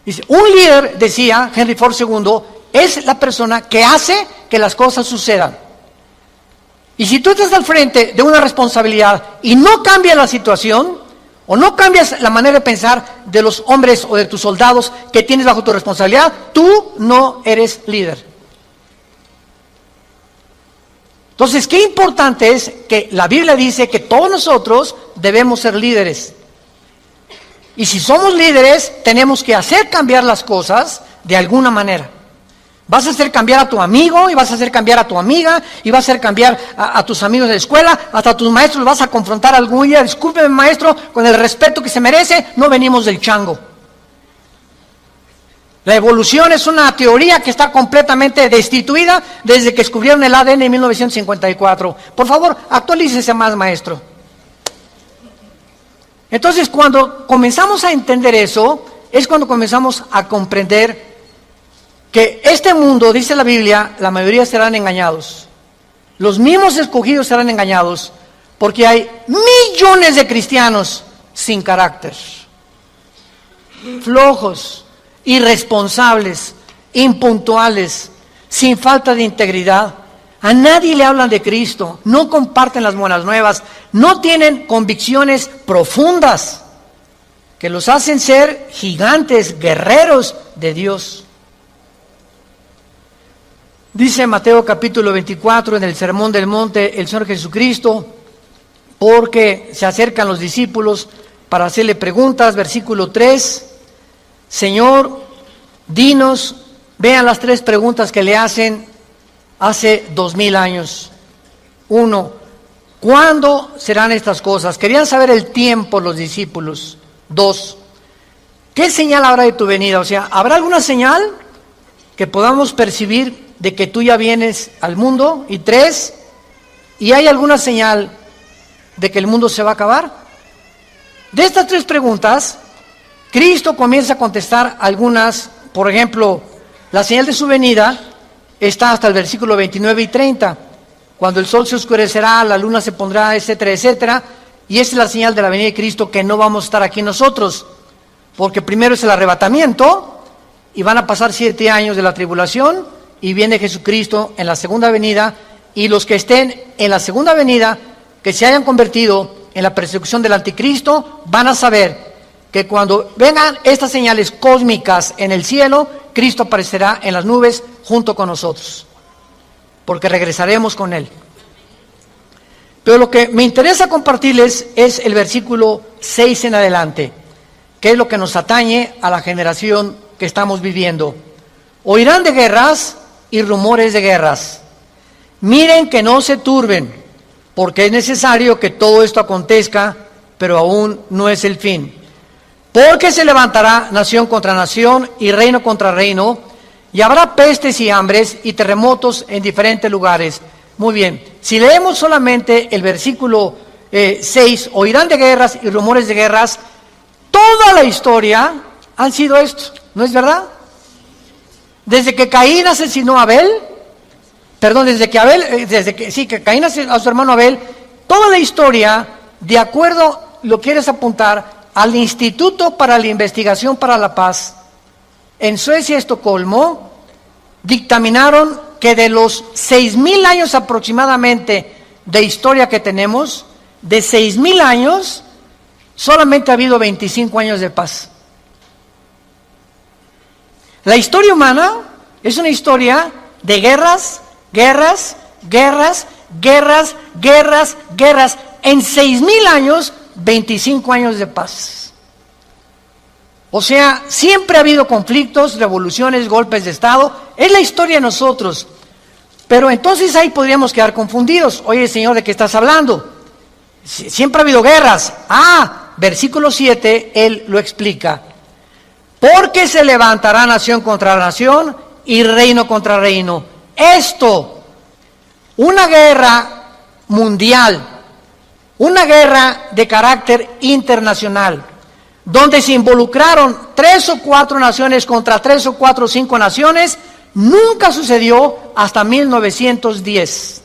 Dice, un líder, decía Henry Ford II, es la persona que hace que las cosas sucedan. Y si tú estás al frente de una responsabilidad y no cambias la situación, o no cambias la manera de pensar de los hombres o de tus soldados que tienes bajo tu responsabilidad, tú no eres líder. Entonces, qué importante es que la Biblia dice que todos nosotros debemos ser líderes. Y si somos líderes, tenemos que hacer cambiar las cosas de alguna manera. Vas a hacer cambiar a tu amigo, y vas a hacer cambiar a tu amiga, y vas a hacer cambiar a tus amigos de la escuela, hasta a tus maestros los vas a confrontar algún día. Discúlpeme, maestro, con el respeto que se merece, no venimos del chango. La evolución es una teoría que está completamente destituida desde que descubrieron el ADN en 1954. Por favor, actualícese más, maestro. Entonces, cuando comenzamos a entender eso, es cuando comenzamos a comprender que este mundo, dice la Biblia, la mayoría serán engañados. Los mismos escogidos serán engañados, porque hay millones de cristianos sin carácter, flojos, irresponsables, impuntuales, sin falta de integridad. A nadie le hablan de Cristo, no comparten las buenas nuevas, no tienen convicciones profundas que los hacen ser gigantes, guerreros de Dios. Dice Mateo capítulo 24 en el Sermón del Monte el Señor Jesucristo, porque se acercan los discípulos para hacerle preguntas, versículo 3, Señor, dinos, vean las 3 preguntas que le hacen hace 2000 años. 1, ¿cuándo serán estas cosas? Querían saber el tiempo los discípulos. 2, ¿qué señal habrá de tu venida? O sea, ¿habrá alguna señal que podamos percibir de que tú ya vienes al mundo? Y 3, ¿y hay alguna señal de que el mundo se va a acabar? De estas 3 preguntas, Cristo comienza a contestar algunas. Por ejemplo, la señal de su venida está hasta el versículo 29 y 30, cuando el sol se oscurecerá, la luna se pondrá, etcétera, etcétera, y esa es la señal de la venida de Cristo, que no vamos a estar aquí nosotros, porque primero es el arrebatamiento, y van a pasar 7 años de la tribulación, y viene Jesucristo en la segunda venida, y los que estén en la segunda venida, que se hayan convertido en la persecución del anticristo, van a saber que cuando vengan estas señales cósmicas en el cielo, Cristo aparecerá en las nubes junto con nosotros, porque regresaremos con Él. Pero lo que me interesa compartirles es el versículo 6 en adelante, que es lo que nos atañe a la generación que estamos viviendo. Oirán de guerras y rumores de guerras. Miren que no se turben, porque es necesario que todo esto acontezca, pero aún no es el fin. Porque se levantará nación contra nación y reino contra reino, y habrá pestes y hambres y terremotos en diferentes lugares. Muy bien, si leemos solamente el versículo 6, oirán de guerras y rumores de guerras, toda la historia han sido esto, ¿no es verdad? Desde que Caín asesinó a Abel, que Caín asesinó a su hermano Abel, toda la historia, de acuerdo, lo quieres apuntar, al Instituto para la Investigación para la Paz, en Suecia, Estocolmo, dictaminaron que de los 6,000 años aproximadamente de historia que tenemos, de 6,000 años, solamente ha habido 25 años de paz. La historia humana es una historia de guerras, guerras, guerras, guerras, guerras, guerras. En 6,000 años, 25 años de paz. O sea, siempre ha habido conflictos, revoluciones, golpes de Estado. Es la historia de nosotros. Pero entonces ahí podríamos quedar confundidos. Oye, Señor, ¿de qué estás hablando? Siempre ha habido guerras. Versículo 7, Él lo explica. Porque se levantará nación contra nación y reino contra reino. Esto, una guerra mundial, una guerra de carácter internacional, donde se involucraron 3 o 4 naciones contra 3 o 4 o 5 naciones, nunca sucedió hasta 1910,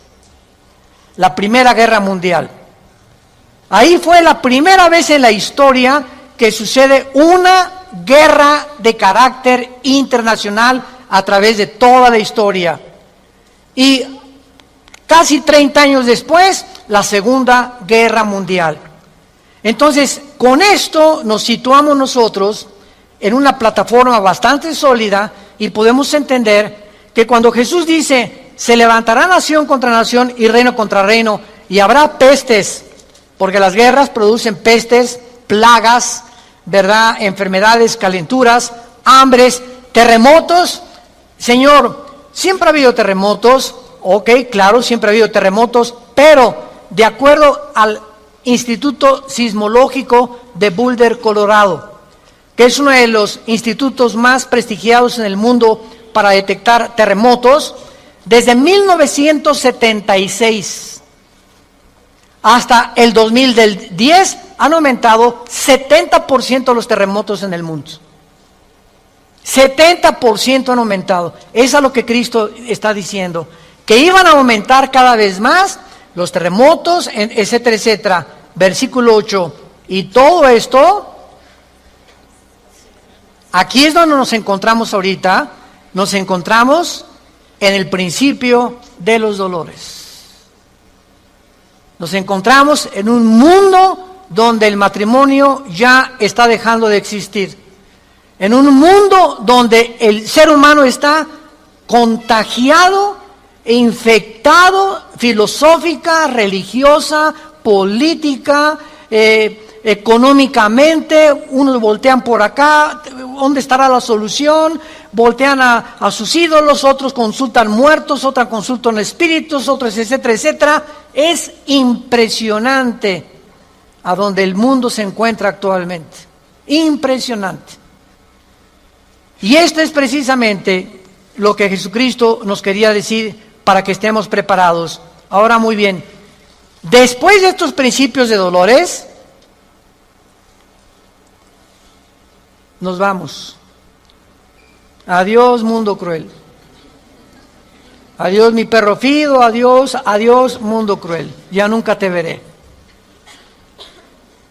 la Primera Guerra Mundial. Ahí fue la primera vez en la historia que sucede una guerra de carácter internacional a través de toda la historia. Y casi 30 años después, la Segunda Guerra Mundial. Entonces, con esto nos situamos nosotros en una plataforma bastante sólida y podemos entender que cuando Jesús dice, se levantará nación contra nación y reino contra reino, y habrá pestes, porque las guerras producen pestes, plagas, ¿verdad? Enfermedades, calenturas, hambres, terremotos. Señor, siempre ha habido terremotos, ok, claro, siempre ha habido terremotos, pero de acuerdo al Instituto Sismológico de Boulder, Colorado, que es uno de los institutos más prestigiados en el mundo para detectar terremotos, desde 1976 hasta el 2010 han aumentado 70% los terremotos en el mundo. 70% han aumentado. Eso es lo que Cristo está diciendo, que iban a aumentar cada vez más los terremotos, etcétera, etcétera. Versículo 8. Y todo esto, aquí es donde nos encontramos ahorita, nos encontramos en el principio de los dolores. Nos encontramos en un mundo donde el matrimonio ya está dejando de existir. En un mundo donde el ser humano está contagiado e infectado filosófica, religiosa, política, económicamente. Unos voltean por acá, ¿dónde estará la solución? Voltean a sus ídolos, otros consultan muertos, otros consultan espíritus, otros etcétera, etcétera. Es impresionante a donde el mundo se encuentra actualmente. Impresionante. Y esto es precisamente lo que Jesucristo nos quería decir para que estemos preparados. Ahora, muy bien, después de estos principios de dolores, nos vamos. Adiós, mundo cruel. Adiós, mi perro fido, adiós, adiós, mundo cruel. Ya nunca te veré.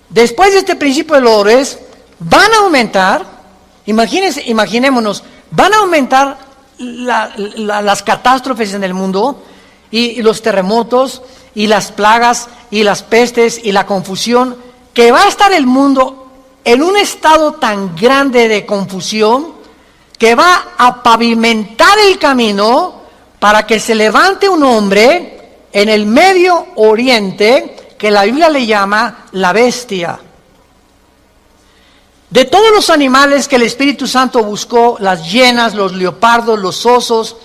Después de este principio de dolores, van a aumentar. Imaginémonos, van a aumentar las catástrofes en el mundo y los terremotos y las plagas y las pestes y la confusión, que va a estar el mundo en un estado tan grande de confusión que va a pavimentar el camino para que se levante un hombre en el Medio Oriente que la Biblia le llama la bestia. De todos los animales que el Espíritu Santo buscó, las hienas, los leopardos, los osos,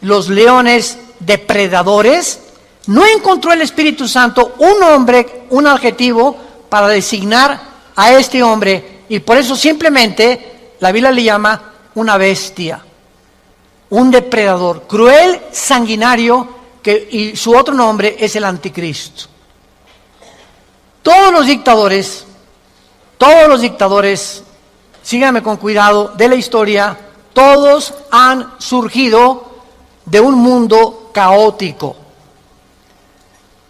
los leones, depredadores, no encontró el Espíritu Santo un hombre, un adjetivo para designar a este hombre, y por eso simplemente la Biblia le llama una bestia, un depredador, cruel, sanguinario, y su otro nombre es el anticristo. Todos los dictadores, síganme con cuidado, de la historia, todos han surgido de un mundo caótico.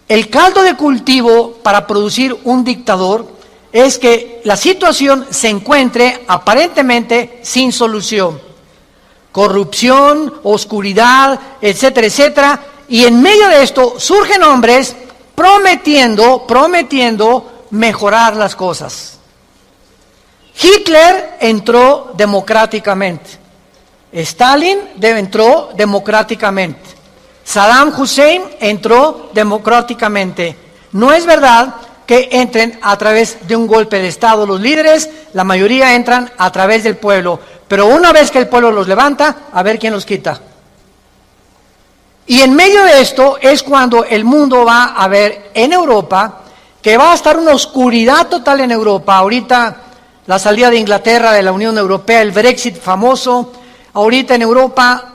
El caldo de cultivo para producir un dictador es que la situación se encuentre aparentemente sin solución. Corrupción, oscuridad, etcétera, etcétera. Y en medio de esto surgen hombres prometiendo mejorar las cosas. Hitler entró democráticamente. Stalin entró democráticamente. Saddam Hussein entró democráticamente. No es verdad que entren a través de un golpe de Estado los líderes, la mayoría entran a través del pueblo. Pero una vez que el pueblo los levanta, a ver quién los quita. Y en medio de esto es cuando el mundo va a ver en Europa, que va a estar una oscuridad total en Europa. Ahorita la salida de Inglaterra de la Unión Europea, el Brexit famoso. Ahorita en Europa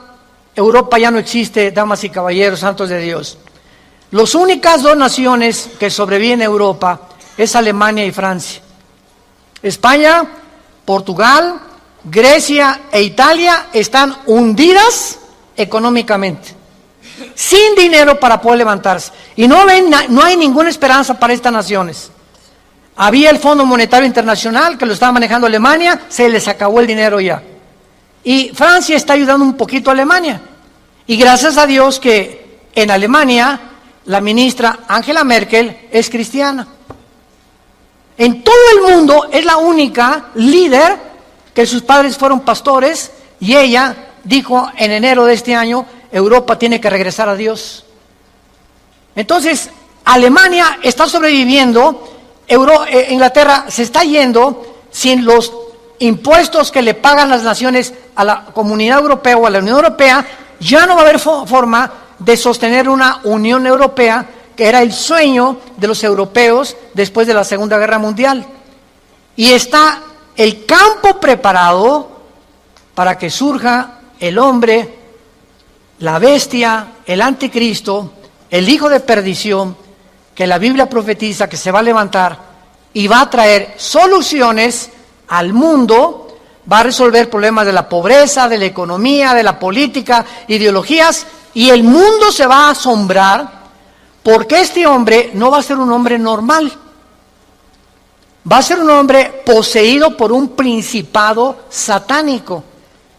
ya no existe, damas y caballeros, santos de Dios. Las únicas dos naciones que sobreviven en Europa es Alemania y Francia. España, Portugal, Grecia e Italia están hundidas económicamente, sin dinero para poder levantarse. Y no hay ninguna esperanza para estas naciones. Había el Fondo Monetario Internacional que lo estaba manejando Alemania, se les acabó el dinero ya. Y Francia está ayudando un poquito a Alemania. Y gracias a Dios que en Alemania la ministra Angela Merkel es cristiana. En todo el mundo es la única líder que sus padres fueron pastores y ella dijo en enero de este año, Europa tiene que regresar a Dios. Entonces, Alemania está sobreviviendo, Inglaterra se está yendo sin los impuestos que le pagan las naciones a la Comunidad Europea o a la Unión Europea, ya no va a haber forma de sostener una Unión Europea, que era el sueño de los europeos después de la Segunda Guerra Mundial. Y está el campo preparado para que surja el hombre, la bestia, el anticristo, el hijo de perdición, que la Biblia profetiza que se va a levantar y va a traer soluciones al mundo, va a resolver problemas de la pobreza, de la economía, de la política, ideologías, y el mundo se va a asombrar porque este hombre no va a ser un hombre normal. Va a ser un hombre poseído por un principado satánico.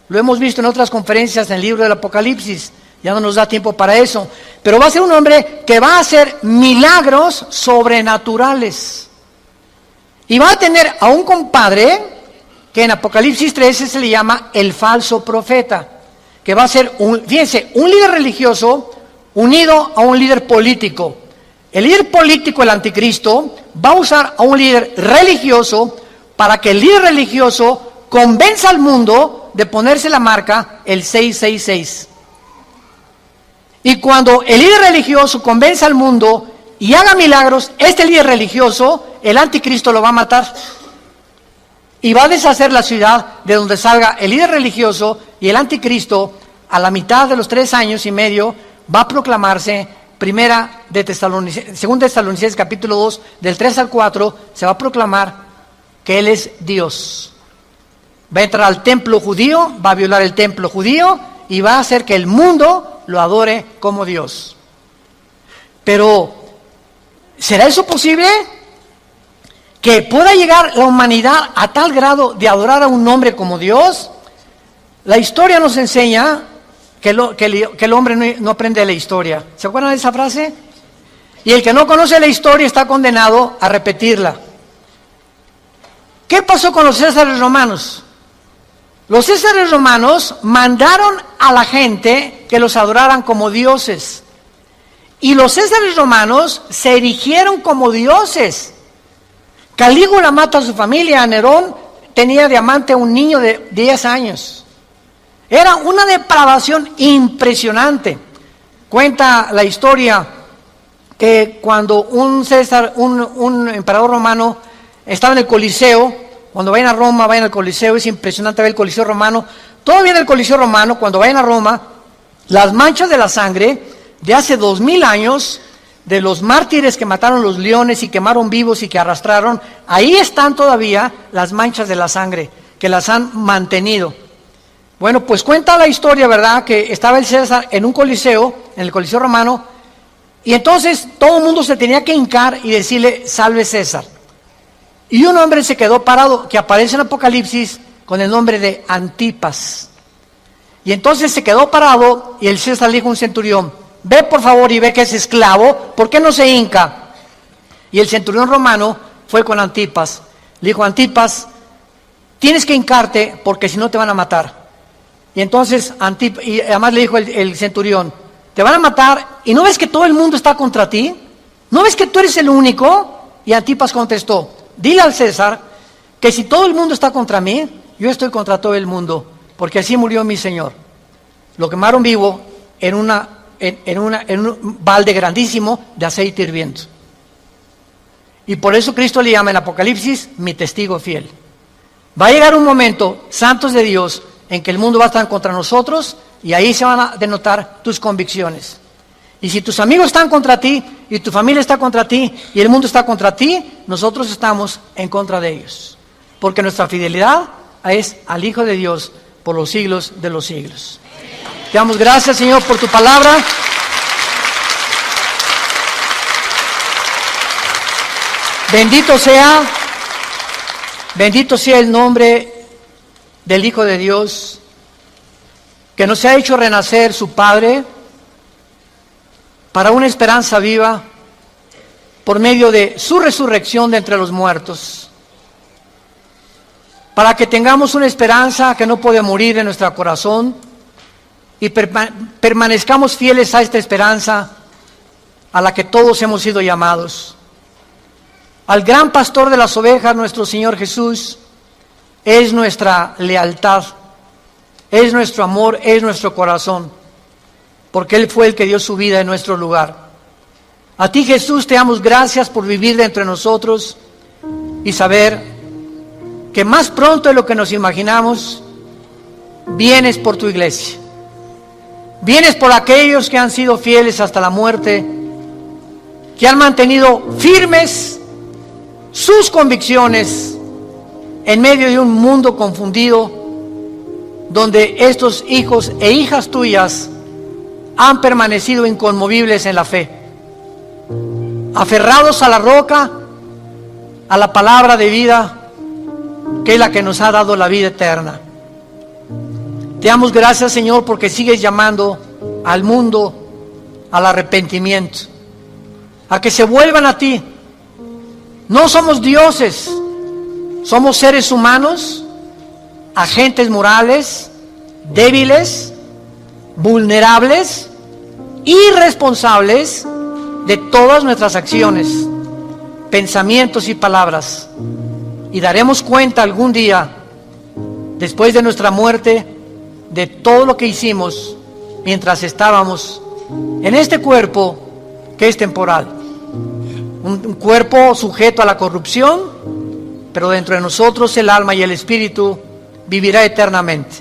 Lo hemos visto en otras conferencias en el libro del Apocalipsis. Ya no nos da tiempo para eso. Pero va a ser un hombre que va a hacer milagros sobrenaturales. Y va a tener a un compadre que en Apocalipsis 13 se le llama el falso profeta. Que va a ser, fíjense, un líder religioso unido a un líder político. El líder político, el anticristo, va a usar a un líder religioso para que el líder religioso convenza al mundo de ponerse la marca el 666. Y cuando el líder religioso convenza al mundo y haga milagros, este líder religioso, el anticristo lo va a matar. Y va a deshacer la ciudad de donde salga el líder religioso, y el anticristo, a la mitad de los 3 años y medio, va a proclamarse. Según Tesalonicenses capítulo 2, del 3 al 4, se va a proclamar que Él es Dios. Va a entrar al templo judío, va a violar el templo judío y va a hacer que el mundo lo adore como Dios. Pero, ¿será eso posible? ¿Que pueda llegar la humanidad a tal grado de adorar a un hombre como Dios? La historia nos enseña que el hombre no aprende la historia. ¿Se acuerdan de esa frase? Y el que no conoce la historia está condenado a repetirla. ¿Qué pasó con los césares romanos? Los césares romanos mandaron a la gente que los adoraran como dioses. Y los césares romanos se erigieron como dioses. Calígula mata a su familia. Nerón tenía de amante a un niño de 10 años. Era una depravación impresionante. Cuenta la historia que cuando un emperador romano estaba en el Coliseo, cuando vayan a Roma, vayan al Coliseo, es impresionante ver el Coliseo romano. Todavía en el Coliseo romano, cuando vayan a Roma, las manchas de la sangre de hace 2000 años, de los mártires que mataron los leones y quemaron vivos y que arrastraron, ahí están todavía las manchas de la sangre, que las han mantenido. Bueno, pues cuenta la historia, ¿verdad?, que estaba el César en un coliseo, en el Coliseo romano, y entonces todo el mundo se tenía que hincar y decirle, salve César. Y un hombre se quedó parado, que aparece en Apocalipsis con el nombre de Antipas. Y entonces se quedó parado y el César le dijo a un centurión, ve por favor y ve que es esclavo, ¿por qué no se hinca? Y el centurión romano fue con Antipas, le dijo, Antipas, tienes que hincarte porque si no te van a matar. Y entonces, y además le dijo el centurión, te van a matar y ¿no ves que todo el mundo está contra ti? ¿No ves que tú eres el único? Y Antipas contestó, dile al César que si todo el mundo está contra mí, yo estoy contra todo el mundo, porque así murió mi Señor. Lo quemaron vivo en un balde grandísimo de aceite hirviendo. Y por eso Cristo le llama en Apocalipsis mi testigo fiel. Va a llegar un momento, santos de Dios, en que el mundo va a estar contra nosotros y ahí se van a denotar tus convicciones. Y si tus amigos están contra ti y tu familia está contra ti y el mundo está contra ti, nosotros estamos en contra de ellos. Porque nuestra fidelidad es al Hijo de Dios por los siglos de los siglos. Te damos gracias, Señor, por tu palabra. Bendito sea el nombre del Hijo de Dios, que nos ha hecho renacer su Padre para una esperanza viva por medio de su resurrección de entre los muertos, para que tengamos una esperanza que no puede morir en nuestro corazón y permanezcamos fieles a esta esperanza a la que todos hemos sido llamados. Al gran pastor de las ovejas, nuestro Señor Jesús, es nuestra lealtad, es nuestro amor, es nuestro corazón. porque Él fue el que dio su vida en nuestro lugar. A ti, Jesús, te damos gracias por vivir dentro de nosotros y saber que más pronto de lo que nos imaginamos, vienes por tu iglesia. Vienes por aquellos que han sido fieles hasta la muerte, que han mantenido firmes sus convicciones en medio de un mundo confundido, donde estos hijos e hijas tuyas han permanecido inconmovibles en la fe, aferrados a la roca, a la palabra de vida, que es la que nos ha dado la vida eterna. Te damos gracias, Señor, porque sigues llamando al mundo al arrepentimiento, a que se vuelvan a ti. No somos dioses, somos seres humanos, agentes morales, débiles, vulnerables, irresponsables de todas nuestras acciones, pensamientos y palabras. Y daremos cuenta algún día, después de nuestra muerte, de todo lo que hicimos mientras estábamos en este cuerpo que es temporal. Un cuerpo sujeto a la corrupción, pero dentro de nosotros el alma y el espíritu vivirá eternamente.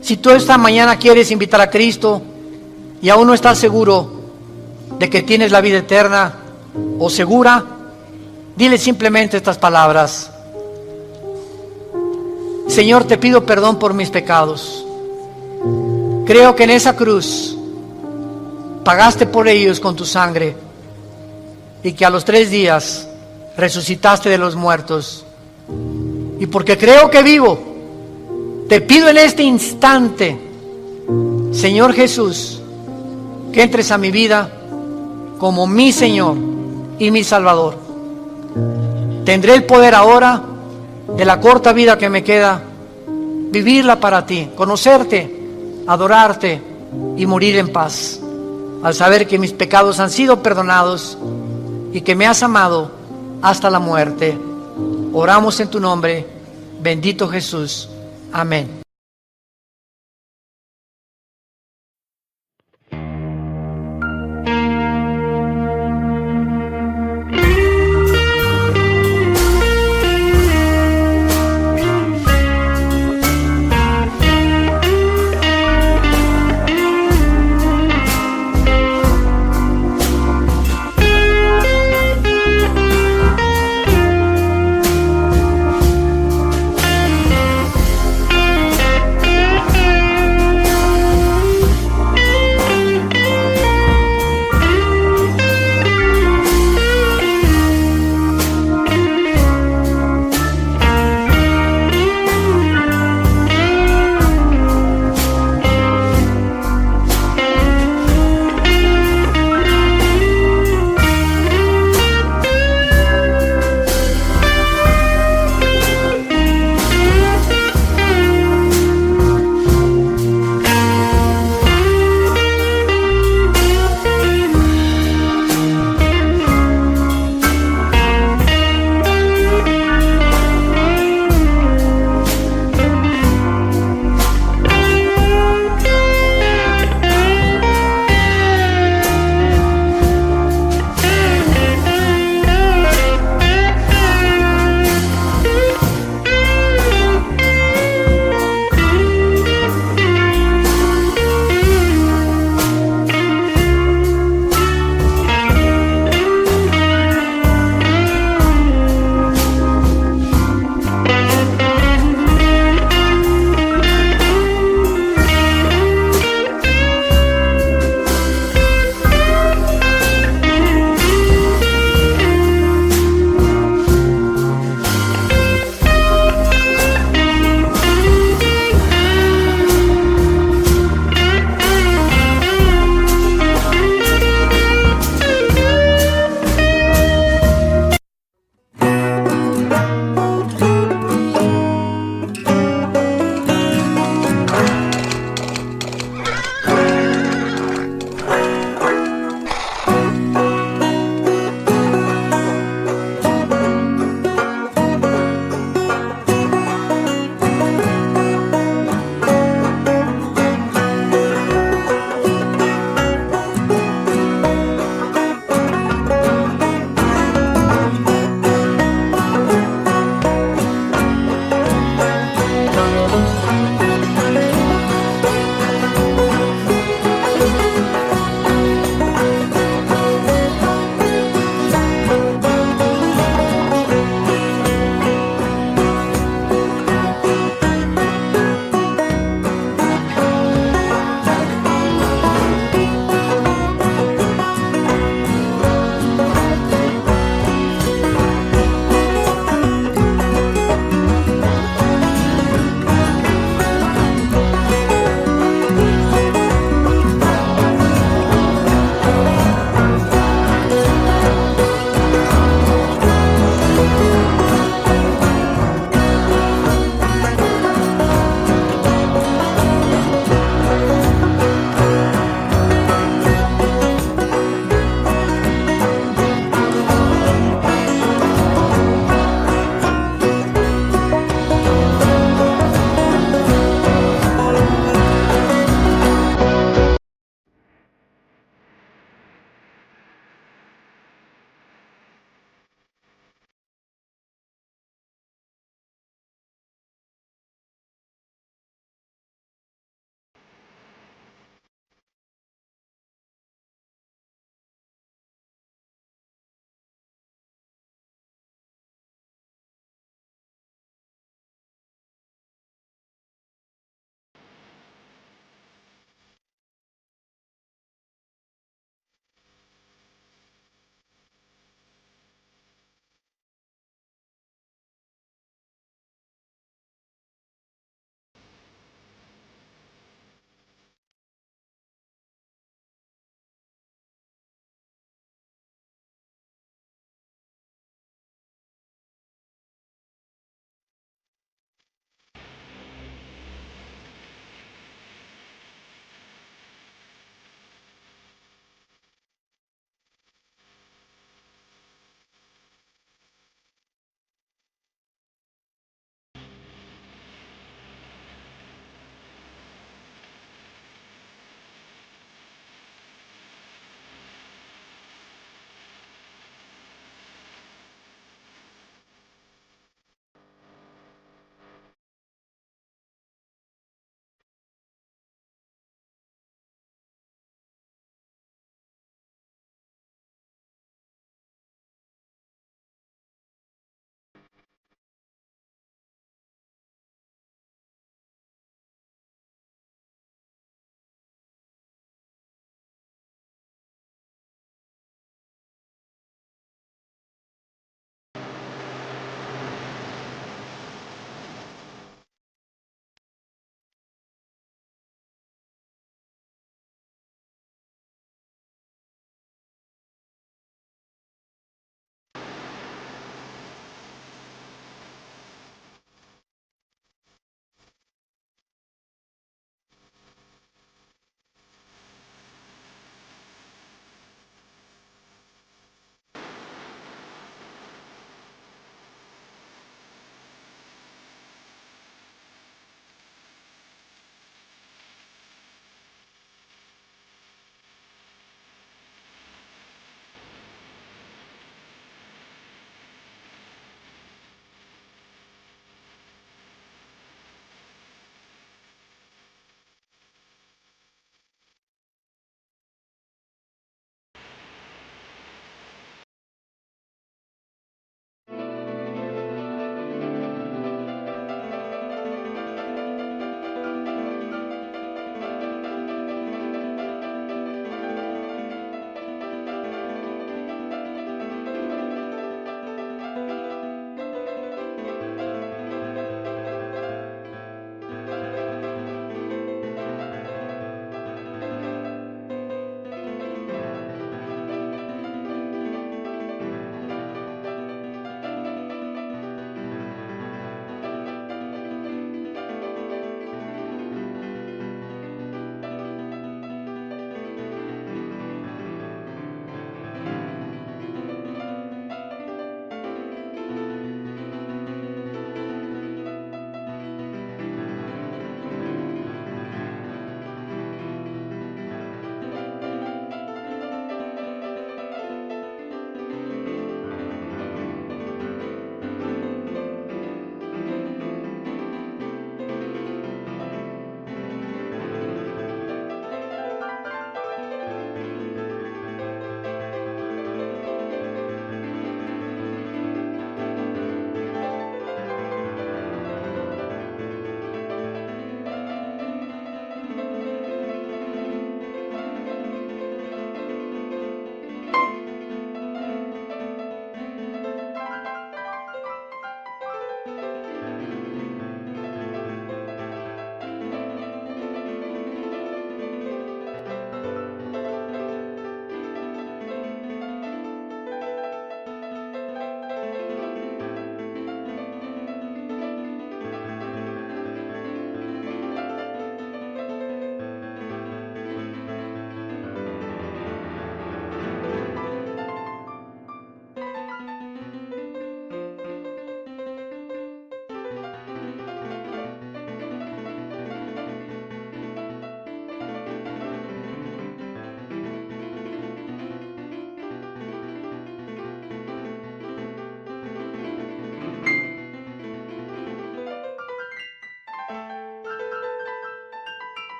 Si tú esta mañana quieres invitar a Cristo y aún no estás seguro de que tienes la vida eterna o segura, dile simplemente estas palabras: Señor, te pido perdón por mis pecados. Creo que en esa cruz pagaste por ellos con tu sangre y que a los 3 días resucitaste de los muertos. Y porque creo que vivo, te pido en este instante, Señor Jesús, que entres a mi vida como mi Señor y mi Salvador. Tendré el poder ahora, de la corta vida que me queda, vivirla para ti, conocerte, adorarte y morir en paz, al saber que mis pecados han sido perdonados y que me has amado hasta la muerte. Oramos en tu nombre, bendito Jesús. Amén.